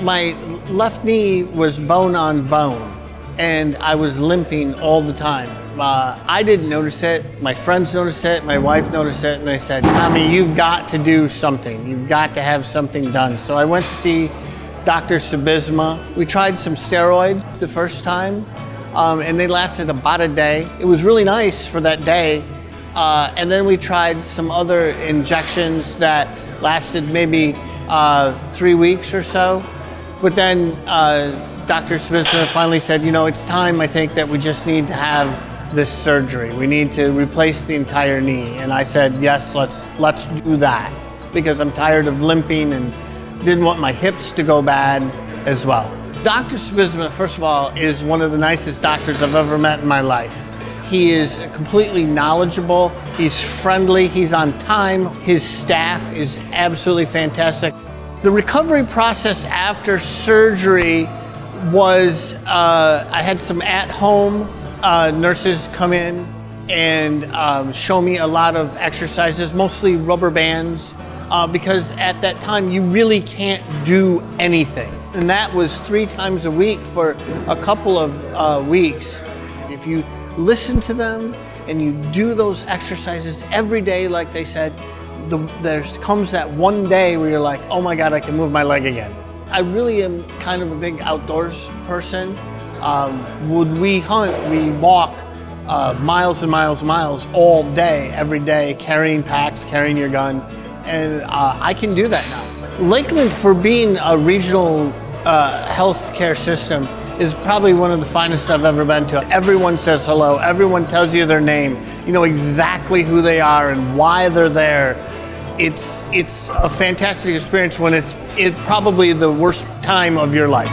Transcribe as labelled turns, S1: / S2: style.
S1: My left knee was bone on bone, and I was limping all the time. I didn't notice it. My friends noticed it. My wife noticed it, and they said, "Tommy, you've got to do something. You've got to have something done." So I went to see Dr. Sabisma. We tried some steroids the first time, and they lasted about a day. It was really nice for that day. And then we tried some other injections that lasted maybe 3 weeks or so. But then Dr. Sabisma finally said, you know, it's time, I think, that we just need to have this surgery. We need to replace the entire knee. And I said, yes, let's do that, because I'm tired of limping and didn't want my hips to go bad as well. Dr. Sabisma, first of all, is one of the nicest doctors I've ever met in my life. He is completely knowledgeable, he's friendly, he's on time, his staff is absolutely fantastic. The recovery process after surgery was, I had some at-home nurses come in and show me a lot of exercises, mostly rubber bands, because at that time you really can't do anything. And that was 3 times a week for a couple of weeks. If you listen to them and you do those exercises every day, like they said, there comes that one day where you're like, oh my God, I can move my leg again. I really am kind of a big outdoors person. When we hunt, we walk miles and miles and miles all day, every day, carrying packs, carrying your gun, and I can do that now. Lakeland, for being a regional healthcare system, is probably one of the finest I've ever been to. Everyone says hello, everyone tells you their name, you know exactly who they are and why they're there. It's a fantastic experience when it's probably the worst time of your life.